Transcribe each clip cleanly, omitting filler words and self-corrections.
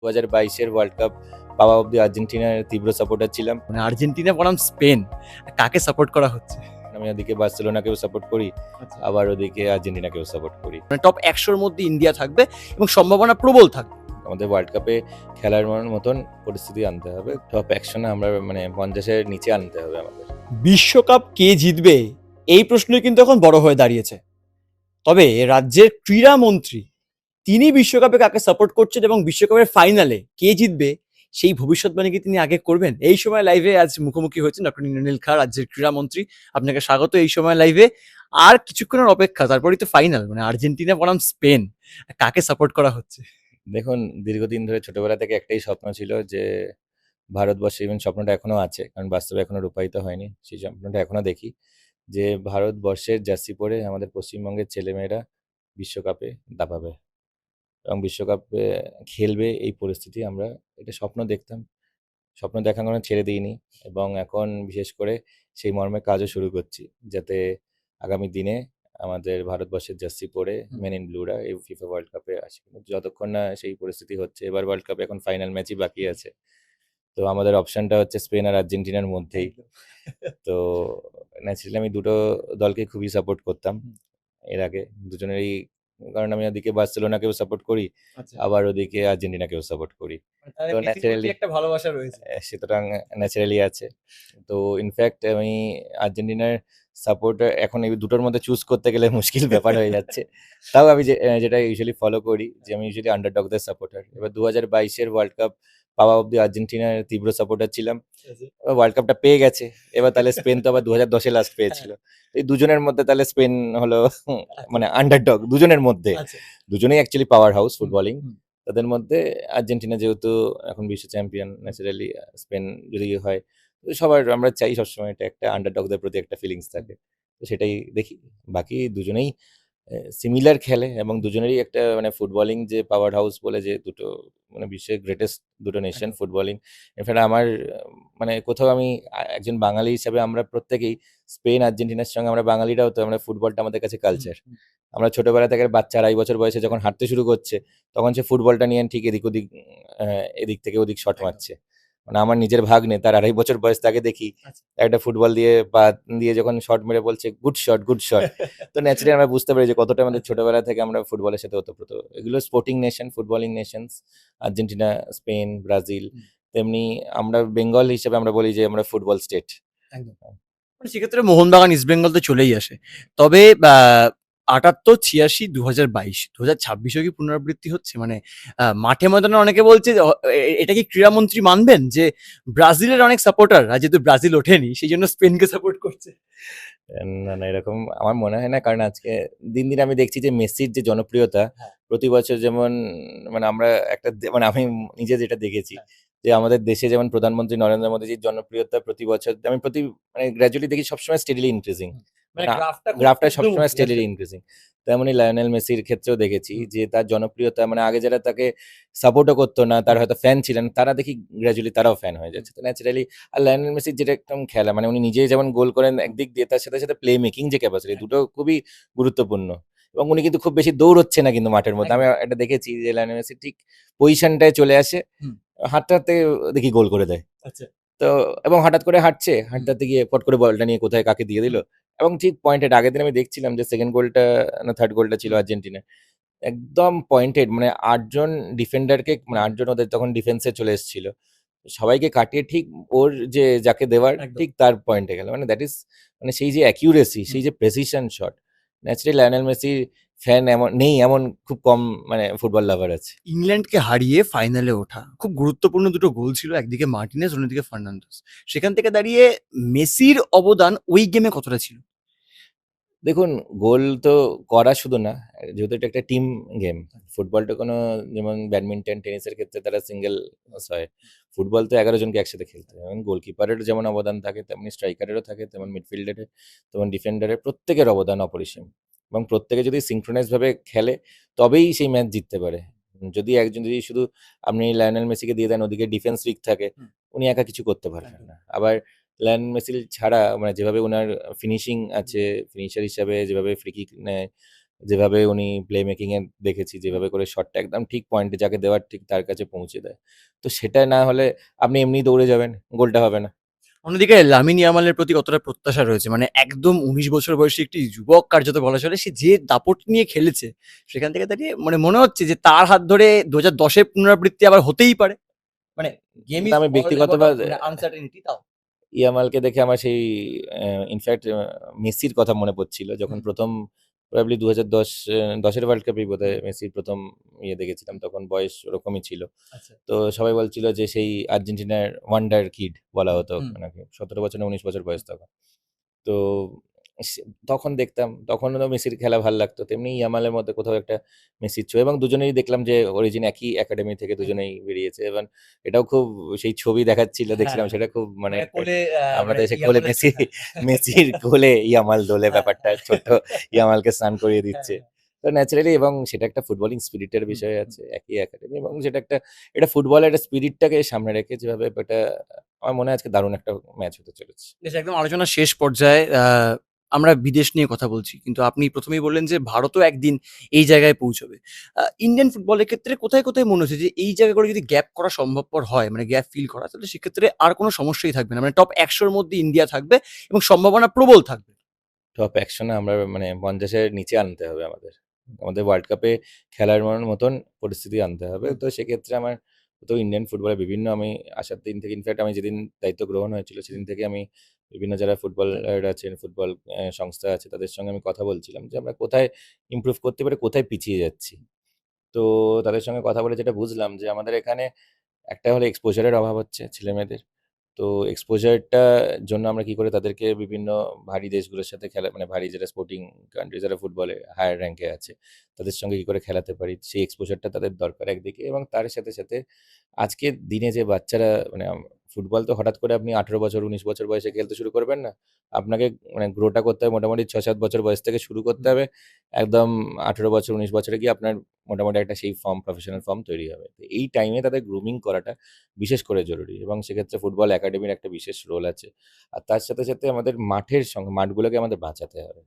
2022-এর world cup পাওয়া অব্দি আর্জেন্টিনার তীব্র সাপোর্টার ছিলাম। মানে আর্জেন্টিনা বনাম স্পেন, কাকে সাপোর্ট করা হচ্ছে? আমি ওদিকে বার্সেলোনাকেও সাপোর্ট করি, আচ্ছা, আবার ওদিকে আর্জেন্টিনাকেও সাপোর্ট করি। মানে টপ 100-র মধ্যে ইন্ডিয়া থাকবে এবং সম্ভাবনা প্রবল থাকবে। আমাদের ওয়ার্ল্ড কাপে খেলার মতন পরিস্থিতি আনতে হবে। টপ 100 না, আমরা 50-এর নিচে আনতে হবে আমাদের। বিশ্বকাপ কে জিতবে এই প্রশ্নই কিন্তু এখন বড় হয়ে দাঁড়িয়েছে। তবে রাজ্যের ক্রীড়ামন্ত্রী তিনি বিশ্বকাপে কাকে সাপোর্ট করছেন এবং বিশ্বকাপের ফাইনালে কে জিতবে সেই ভবিষ্যৎবাণী কি তিনি আগে করবেন? এই সময় লাইভে আজ মুখোমুখি হয়েছেন ডক্টর ইন্দ্রনীল খা, রাজ্যের ক্রীড়ামন্ত্রী। আপনাকে স্বাগত এই সময় লাইভে। আর কিছুক্ষণের অপেক্ষা, তারপরেই তো ফাইনাল, মানে আর্জেন্টিনা বনাম স্পেন, কাকে সাপোর্ট করা হচ্ছে? দেখুন, দীর্ঘদিন ধরে ছোটবেলা থেকে একটাই স্বপ্ন ছিল যে ভারতবর্ষে, ইভেন স্বপ্নটা এখনো আছে, কারণ বাস্তবে এখনো রূপায়িত হয়নি। সেই স্বপ্নটা এখনো দেখি যে ভারতবর্ষের জার্সি পরে আমাদের পশ্চিমবঙ্গের ছেলেমেয়েরা বিশ্বকাপে দাপাবে এবং বিশ্বকাপে খেলবে। এই পরিস্থিতি আমরা এটা স্বপ্ন দেখতাম, স্বপ্ন দেখা কোনো ছেড়ে দিইনি এবং এখন বিশেষ করে সেই মর্মে কাজও শুরু করছি, যাতে আগামী দিনে আমাদের ভারতবর্ষের জার্সি পরে মেন ইন ব্লুরা এই ফিফা ওয়ার্ল্ড কাপে আসে। কিন্তু যতক্ষণ না সেই পরিস্থিতি হচ্ছে, এবার ওয়ার্ল্ড কাপে এখন ফাইনাল ম্যাচই বাকি আছে। তো আমাদের অপশনটা হচ্ছে স্পেন আর আর্জেন্টিনার মধ্যেই। তো ন্যাচারালি আমি দুটো দলকে খুবই সাপোর্ট করতাম এর আগে, দুজনেরই, কারণ আমি ওদিকে বার্সেলোনাকেও সাপোর্ট করি, আচ্ছা, আবার ওদিকে আর্জেন্টিনাকেও সাপোর্ট করি। তাহলে তো মেসির প্রতি একটা ভালোবাসা রয়েছে। সুতরাং ন্যাচারালি আছে। তো ইনফ্যাক্ট আমি আর্জেন্টিনার সাপোর্টার, এখন এই দুটোর মধ্যে চুজ করতে গেলে মুশকিল ব্যাপার হয়ে যাচ্ছে। তাও আমি যেটা ইউজুয়ালি ফলো করি, যে আমি ইউজুয়ালি আন্ডারডগদের সাপোর্টার। এবার 2022-এর ওয়ার্ল্ড কাপ পাওয়া অব্দি আর্জেন্টিনার তীব্র সাপোর্টার ছিলাম। ওয়ার্ল্ড কাপটা পেয়ে গেছে। এবার তাহলে স্পেন তো আবার 2010-এ লাস্ট পেয়েছিল। এই দুজনের মধ্যে তাহলে স্পেন হলো মানে আন্ডারডগ দুজনের মধ্যে। আচ্ছা, দুজনেই অ্যাকচুয়ালি পাওয়ার হাউস হুম, ফুটবলিং। হুম। তাদের মধ্যে আর্জেন্টিনা যেহেতু এখন বিশ্ব চ্যাম্পিয়ন, ন্যাচারালি স্পেন যদি হয়, তো সবার আমরা চাই সবসময় এটা একটা আন্ডারডগদের প্রতি একটা ফিলিংস থাকে। তো সেটাই দেখি। বাকি দুজনেই সিমিলার খেলে এবং দুজনেরই একটা ফুটবলিং যে পাওয়ার হাউস বলে, যে দুটো বিশ্বের গ্রেটেস্ট দুটো নেশন একদম। ফুটবলিং। ইনফ্যাক্ট আমার কোথাও আমি একজন বাঙালি হিসাবে আমরা প্রত্যেকেই স্পেন আর্জেন্টিনার সঙ্গে, আমরা বাঙালিরাও তো, আমরা ফুটবলটা আমাদের কাছে হুম, কালচার। হুম। আমরা ছোটবেলা থেকে বাচ্চা 2.5 বছর বয়সে যখন হাঁটতে শুরু করছে, তখন সে ফুটবলটা নিয়ে ঠিক এদিক ওদিক এদিক থেকে ওদিক শট একদম। মারছে। মানে আমার নিজের ভাগ্নে, তার 2.5 বছর বয়স, তাকে দেখি আচ্ছা। একটা ফুটবল দিয়ে পা দিয়ে যখন শট মেরে বলছে গুড শট, গুড শট। তো ন্যাচারালি আমরা বুঝতে পারি যে কতটা আমাদের আচ্ছা। ছোটবেলা থেকে আমরা ফুটবলের সাথে ওতপ্রোত। এগুলো sporting nation, footballing nations, Argentina, Spain, Brazil. Hmm, তেমনি আমরা বেঙ্গল হিসেবে আমরা বলি যে আমরা ফুটবল স্টেট। একদম। মানে সেক্ষেত্রে মোহনবাগান, ইস্ট বেঙ্গল তো চলেই আসে। তবে ৭৮, ৮৬, ২০২২, ২০২৬-ও কি পুনরাবৃত্তি হচ্ছে? মানে মাঠে ময়দানে অনেকে বলছে যে এটা কি ক্রীড়ামন্ত্রী মানবেন যে ব্রাজিলের অনেক সাপোর্টাররা যেহেতু ব্রাজিল ওঠেনি সেইজন্য স্পেনকে সাপোর্ট করছে? না, না, এরকম আমার মনে হয় না। কারণ আজকে দিন, দিন আমি দেখছি যে মেসির যে জনপ্রিয়তা হ্যাঁ, প্রতি বছর যেমন, আমরা একটা আমি নিজে যেটা দেখেছি হ্যাঁ। যে আমাদের দেশে যেমন প্রধানমন্ত্রী নরেন্দ্র মোদীজির জনপ্রিয়তা প্রতি বছর আমি গ্র্যাজুয়ালি দেখি সবসময় স্টেডিলি ইনক্রিজিং। হুম। মানে মানে গ্রাফটা খুব গ্রাফটা সবসময় ঊর্ধ্বমুখী স্টেডিলি আসলে। ইনক্রিজিং। তেমনি লায়নেল মেসির ক্ষেত্রেও দেখেছি হুম, যে তার জনপ্রিয়তা, আগে যারা তাকে সাপোর্টও করতো না, তার হুম, হয়তো ফ্যান ছিলেন, তারা দেখি গ্র্যাজুয়ালি তারাও ফ্যান হয়ে হুম। যাচ্ছে। তো ন্যাচারালি আর লায়নেল মেসির যেটা একদম খেলা, উনি নিজেই যেমন গোল করেন একদিক দিয়ে, তার সাথে, সাথে প্লে মেকিং যে ক্যাপাসিটি, দুটো একদম, খুবই গুরুত্বপূর্ণ। এবং উনি কিন্তু খুব বেশি দৌড়চ্ছে না কিন্তু মাঠের মধ্যে। আমি একদম। এটা দেখেছি যে লায়নেল মেসি ঠিক পজিশনটায় চলে আসে, হুম, হাঁটতে, হাঁটতে দেখি গোল করে দেয়। আচ্ছা। তো এবং হঠাৎ করে হাঁটছে, হুম, হাঁটতে, হাঁটতে গিয়ে পট করে বলটা নিয়ে কোথায় কাকে দিয়ে দিল হুম, এবং ঠিক পয়েন্টেড। আগের দিন আমি দেখছিলাম যে 2nd গোলটা না 3rd গোলটা ছিল হুম, আর্জেন্টিনার। একদম পয়েন্টেড, ৮ জন ডিফেন্ডারকে, হুম, ৮ জন ওদের তখন ডিফেন্সে চলে এসেছিল। সবাইকে কাটিয়ে ঠিক ওর যে যাকে দেওয়ার একদম। ঠিক তার পয়েন্টে গেল। দ্যাট ইস, সেই যে অ্যাকুরেসি, হুম। সেই যে প্রেসিশন শট। ন্যাচারালি লায়নেল মেসির ফ্যান এমন নেই, এমন খুব কম ফুটবল লাভার আছে। ইংল্যান্ডকে হারিয়ে ফাইনালে ওঠা খুব গুরুত্বপূর্ণ দুটো গোল ছিল, একদিকে মার্টিনেজ, অন্যদিকে ফার্নান্ডেজ। সেখান থেকে দাঁড়িয়ে মেসির অবদান ওই গেমে কতটা ছিল? দেখুন, গোল তো করা শুধু না, যেহেতু এটা একটা টিম গেম। ফুটবলটা কোনো, যেমন ব্যাডমিন্টন, টেনিসের ক্ষেত্রে তারা সিঙ্গেল হয়। ফুটবল তো 11 জনকে একসাথে খেলতে হয়। এবং গোলকিপারেরও যেমন অবদান থাকে, তেমনি স্ট্রাইকারেরও থাকে, তেমন মিডফিল্ডারের, তেমন ডিফেন্ডারের, প্রত্যেকের অবদান অপরিসীম। এবং প্রত্যেকে যদি সিঙ্ক্রোনাইজ ভাবে খেলে, তবেই সেই ম্যাচ জিততে পারে। যদি একজন যদি শুধু আপনি লায়নেল মেসিকে দিয়ে দেন, ওদিকে ডিফেন্স উইক থাকে, হুম, উনি একা কিছু করতে পারবেন একদম। না। আবার লায়নেল মেসি ছাড়া যেভাবে উনার ফিনিশিং আছে, ফিনিশার হিসাবে যেভাবে ফ্রি কিক নেয়, যেভাবে উনি প্লে মেকিং এ দেখেছি, যেভাবে করে শটটা একদম ঠিক পয়েন্টে যাকে দেওয়ার ঠিক তার কাছে পৌঁছে দেয়। তো সেটা না হলে আপনি এমনি দৌড়ে যাবেন, গোলটা হবে না। অন্যদিকে লামিন ইয়ামালের প্রতি কতটা প্রত্যাশা রয়েছে? মানে একদম ১৯ বছর বয়সী একটি যুবক কার্যত বলা চলে। সে যে দাপট নিয়ে খেলেছে, সেখান থেকে দাঁড়িয়ে মানে মনে হচ্ছে যে তার হাত ধরে ২০১০ এর পুনরাবৃত্তি আবার হতেই পারে। মানে গেম না ইজ আমি অল অ্যাবাউট ব্যক্তিগতভাবে মানে আনসার্টেনিটি তাও। ইয়ামালকে দেখে আমার সেই ইনফ্যাক্ট মেসির কথা মনে পড়ছিল যখন হুম, প্রথম প্রবাবলি ২০১০ 10-এর ওয়ার্ল্ড কাপেই হুম, বোধহয় মেসির প্রথম ইয়ে দেখেছিলাম, তখন বয়স ওরকমই ছিল। আচ্ছা। তো সবাই বলছিল যে সেই আর্জেন্টিনার ওয়ান্ডার কিড বলা হুম, হতো হুম, ওনাকে, ১৭ বছর না ১৯ বছর বয়স তখন। তো তখন দেখতাম, তখনও তো মেসির খেলা ভাল লাগতো, তেমনি ইয়ামালের মধ্যে কোথাও একটা মেসির ছোঁয়া, এবং দুজনেই দেখলাম যে অরিজিন একই একাডেমি থেকে হুম। দুজনেই বেরিয়েছে, এবং এটাও খুব সেই ছবি দেখাচ্ছিল, হ্যাঁ, দেখছিলাম সেটা খুব মানে মানে কোলে আমরা মানে তো এসে কোলে ইয়ামালের মেসি, হ্যাঁ। মেসির কোলে ইয়ামাল দোলে, হ্যাঁ, ব্যাপারটা হ্যাঁ, ছোট্ট ইয়ামালকে স্নান করিয়ে হ্যাঁ, দিচ্ছে। হ্যাঁ। তো ন্যাচারালি, এবং সেটা একটা ফুটবলিং স্পিরিটের হুম, বিষয় হুম। আছে, একই একাডেমি, এবং সেটা একটা, এটা ফুটবলের একটা স্পিরিটটাকে সামনে রেখে যেভাবে এটা, আমার মনে হয় আজকে দারুণ একটা ম্যাচ হতে চলেছে। বেশ একদম আলোচনার শেষ পর্যায়ে আমরা বিদেশ নিয়ে কথা বলছি। কিন্তু আপনি ১ম এই বললেন যে ভারতও একদিন এই জায়গায় পৌঁছবে। ইন্ডিয়ান ফুটবলের ক্ষেত্রে কোথায়, কোথায় মনে হচ্ছে যে এই জায়গাগুলো যদি গ্যাপ করা সম্ভবপর হয়, মানে গ্যাপ ফিল করা, তাহলে সেক্ষেত্রে আর কোনো সমস্যাই থাকবে না। মানে টপ ১০০ র মধ্যে ইন্ডিয়া থাকবে এবং সম্ভাবনা প্রবল থাকবে। টপ ১০০ না, আমরা মানে ৫০ এর নিচে আনতে হবে আমাদের। আমাদের ওয়ার্ল্ড কাপে খেলার মতন পরিস্থিতি আনতে হবে। হুম, তো সেক্ষেত্রে আমার তো ইন্ডিয়ান ফুটবলে বিভিন্ন, আমি আসার দিন থেকে, ইনফ্যাক্ট আমি যেদিন দায়িত্ব গ্রহণ হয়েছিল সেদিন হুম, থেকে আমি বিভিন্ন যারা ফুটবলার আছেন, ফুটবল সংস্থা আছে, তাদের সঙ্গে আমি কথা বলছিলাম যে আমরা কোথায় ইমপ্রুভ করতে পারি, কোথায় পিছিয়ে যাচ্ছি। তো তাদের সঙ্গে কথা বলে যেটা বুঝলাম যে আমাদের এখানে একটা হলো এক্সপোজারের অভাব হচ্ছে ছেলেমেয়েদের। তো এক্সপোজারটা জন্য আমরা কি করে তাদেরকে বিভিন্ন ভারী দেশগুলোর সাথে খেলা, মানে ভারী যারা স্পোর্টিং কান্ট্রি, যারা ফুটবলে হায়ার র্যাঙ্কে আছে, তাদের সঙ্গে কি করে খেলাতে পারি, সেই এক্সপোজারটা তাদের দরকার একদিকে, এবং তার সাথে সাথে আজকের দিনে যে বাচ্চারা মানে ফুটবল তো হঠাৎ করে আপনি ১৮ বছর ১৯ বছর বয়সে খেলতে শুরু করবেন না। আপনাকে মানে গ্রোটা করতে হবে মোটামুটি ৬-৭ বছর বয়স থেকে শুরু করতে হুম, হবে। একদম ১৮ বছর ১৯ বছরে গিয়ে আপনার মোটামুটি একটা সেই ফর্ম, প্রফেশনাল ফর্ম তৈরি হবে। তো এই টাইমে তাদের গ্রুমিং করাটা বিশেষ করে জরুরি, এবং সেক্ষেত্রে ফুটবল একাডেমির একটা বিশেষ রোল আছে। আর তার সাথে সাথে আমাদের মাঠের সঙ্গে, মাঠগুলোকে আমাদের বাঁচাতে হবে,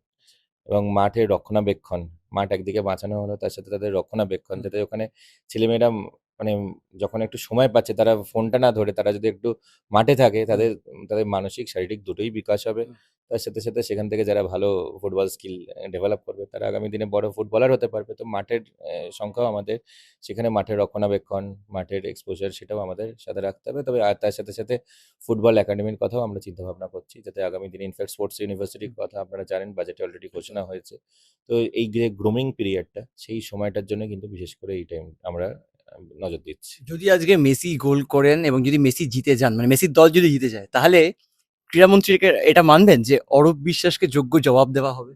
এবং মাঠের রক্ষণাবেক্ষণ, মাঠ একদিকে বাঁচানো হলো, তার সাথে তাদের রক্ষণাবেক্ষণ, হুম, যাতে ওখানে ছেলেমেয়েরা মানে যখন একটু সময় পাচ্ছে তারা ফোনটা না ধরে, তারা যদি একটু মাঠে থাকে, হুম, তাদের মানসিক শারীরিক দুটোই বিকাশ হবে। হুম। তার সাথে সাথে সেখান থেকে যারা ভালো ফুটবল স্কিল ডেভেলপ করবে, তারা আগামী দিনে বড় ফুটবলার হতে পারবে। তো মাঠের সংখ্যাও আমাদের সেখানে, মাঠের রক্ষণাবেক্ষণ, মাঠের এক্সপোজার, সেটাও আমাদের সাথে রাখতে হবে। তবে আর তার সাথে সাথে ফুটবল একাডেমির কথাও আমরা চিন্তা ভাবনা করছি, যাতে আগামী দিনে ইনফ্যাক্ট স্পোর্টস ইউনিভার্সিটির হুম, কথা আপনারা জানেন, বাজেটে অলরেডি একদম। ঘোষণা হয়েছে। তো এই যে গ্রুমিং পিরিয়ডটা, সেই সময়টার জন্য কিন্তু বিশেষ করে এই টাইম আমরা নজর দিচ্ছি। যদি আজকে মেসি গোল করেন এবং যদি মেসি জিতে যান, মানে মেসির দল যদি জিতে যায়, তাহলে ক্রীড়ামন্ত্রীকে এটা মানবেন যে অরূপ বিশ্বাসকে যোগ্য জবাব দেওয়া হবে?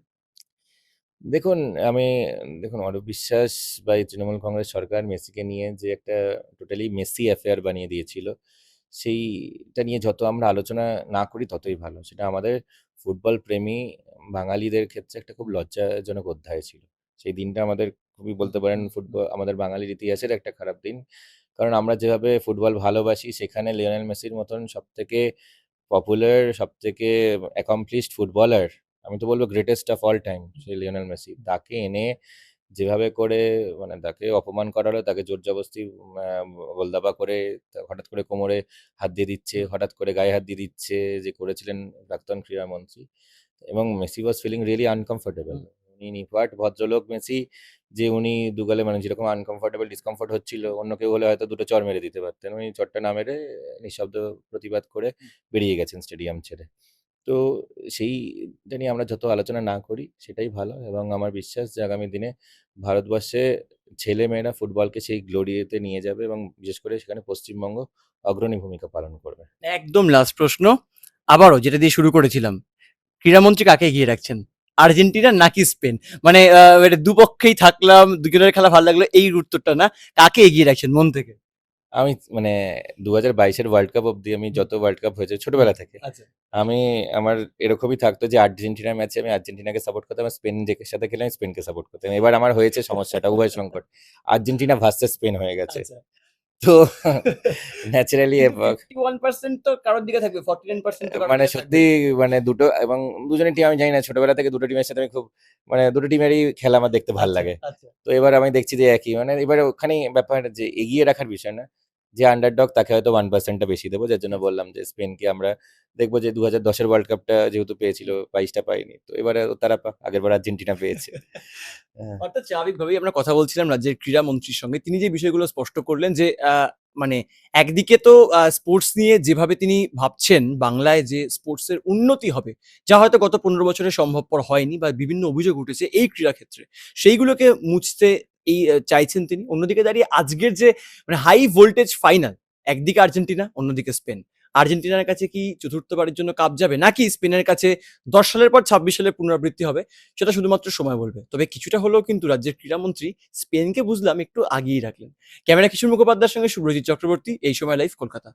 দেখুন, আমি দেখুন, অরূপ বিশ্বাস বা এই তৃণমূল কংগ্রেস সরকার মেসিকে নিয়ে যে একটা টোটালি মেসি অ্যাফেয়ার বানিয়ে দিয়েছিল, সেইটা নিয়ে যত আমরা আলোচনা না করি ততই ভালো। সেটা আমাদের ফুটবল প্রেমী বাঙালিদের ক্ষেত্রে একটা খুব লজ্জাজনক অধ্যায় ছিল। সেই দিনটা আমাদের খুবই হুম, বলতে পারেন হুম, হুম, ফুটবল আমাদের বাঙালির ইতিহাসের একটা খারাপ দিন। কারণ আমরা যেভাবে ফুটবল ভালোবাসি, সেখানে লিওনেল মেসির মতন সবথেকে পপুলার, সবথেকে অ্যাকমপ্লিশড ফুটবলার, আমি তো বলব গ্রেটেস্ট অফ অল টাইম, সেই লিওনেল মেসি। হুম, তাকে এনে যেভাবে করে মানে তাকে অপমান করা হলো, তাকে জোর-জবরদস্তি গোলদাবা করে হঠাৎ করে কোমরে হাত দিয়ে দিচ্ছে, হুম, হঠাৎ করে গায়ে হাত দিয়ে দিচ্ছে, যে করেছিলেন প্রাক্তন ক্রীড়ামন্ত্রী। এবং Messi was feeling really uncomfortable. Hmm, উনি নিপাট ভদ্রলোক মেসি, যে উনি দুগালে মানে যেরকম আনকমফোর্টেবল, ডিসকমফোর্ট হচ্ছিল, অন্য কেউ হলে হয়তো দুটো চড় মেরে দিতে পারতেন। উনি চড়টা না মেরে নিঃশব্দ প্রতিবাদ করে হুম। বেরিয়ে গেছেন স্টেডিয়াম ছেড়ে। তো সেইটা নিয়ে আমরা যত আলোচনা না করি সেটাই ভালো, এবং আমার বিশ্বাস যে আগামী দিনে ভারতবর্ষে ছেলেমেয়েরা ফুটবলকে সেই গ্লোরিতে নিয়ে যাবে, এবং বিশেষ করে সেখানে পশ্চিমবঙ্গ অগ্রণী ভূমিকা পালন করবে। একদম লাস্ট প্রশ্ন। আবারও যেটা দিয়ে শুরু করেছিলাম। ক্রীড়ামন্ত্রী কাকে এগিয়ে রাখছেন? আর্জেন্টিনা নাকি স্পেন? মানে এটা দুপক্ষেই থাকলাম, দুজনের খেলা ভালো লাগলো এই উত্তরটা না। কাকে এগিয়ে রাখছেন মন থেকে? আমি মানে ২০২২ এর ওয়ার্ল্ড কাপ অব্দি, আমি হুম, যত ওয়ার্ল্ড কাপ হয়েছে হুম, ছোটবেলা থেকে, আচ্ছা। আমি আমার এরকমই থাকতো যে আর্জেন্টিনার ম্যাচে আমি আর্জেন্টিনাকে সাপোর্ট করতাম, আর স্পেন যে সাথে খেলে আমি স্পেনকে সাপোর্ট করতাম। এবার আমার হয়েছে সমস্যাটা, উভয় সংকট। আর্জেন্টিনা ভার্সাস স্পেন হয়ে গেছে। আচ্ছা। তো ন্যাচারালি 51% তো কারোর দিকে থাকবে, 49% তো কারোর মানে দিকে থাকবে। সত্যি মানে দুটো এবং দুজনের টিম আমি জানি না, ছোটবেলা থেকে দুটো টিমের সাথে আমি খুব মানে দুটো টিমেরই খেলা আমার দেখতে ভালো আচ্ছা, লাগে। আচ্ছা। তো এবার আমি দেখছি যে একই মানে এবারে ওখানেই ব্যাপার যে এগিয়ে রাখার বিষয় না, যে আন্ডারডগ তাকে হয়তো 1%টা বেশি দেবো, যার জন্য বললাম যে স্পেনকে আমরা দেখবো যে 2010-এর ওয়ার্ল্ড কাপটা যেহেতু পেয়েছিল, 22টা পাইনি, তো এবারে তারা আগের বার আর্জেন্টিনা পেয়েছে। হ্যাঁ। অর্থাৎ স্বাভাবিকভাবেই আমরা কথা বলছিলাম রাজ্যের ক্রীড়া মন্ত্রীর সঙ্গে। তিনি যে বিষয়গুলো স্পষ্ট করলেন যে মানে একদিকে তো স্পোর্টস নিয়ে যেভাবে তিনি ভাবছেন বাংলায় যে স্পোর্টস এর উন্নতি হবে, যা হয়তো গত ১৫ বছরে সম্ভবপর হয়নি বা বিভিন্ন অভিযোগ উঠেছে এই ক্রীড়া ক্ষেত্রে। সেইগুলোকে মুছতে চাইছেন তিনি। অন্যদিকে দাঁড়িয়ে আজকের যে মানে হাই ভোল্টেজ ফাইনাল, একদিকে আর্জেন্টিনা, অন্যদিকে স্পেন। আর্জেন্টিনার কাছে কি চতুর্থবারের জন্য কাপ যাবে? নাকি স্পেনের কাছে ১০ সালের পর ২৬ সালের পুনরাবৃত্তি হবে? সেটা শুধুমাত্র সময় বলবে। তবে কিছুটা হলেও কিন্তু রাজ্যের ক্রীড়ামন্ত্রী স্পেনকে বুঝলাম একটু আগিয়েই রাখলেন। ক্যামেরা কিশোর মুখোপাধ্যায়ের সঙ্গে শুভ্রজিৎ চক্রবর্তী, এই সময় লাইভ কলকাতা।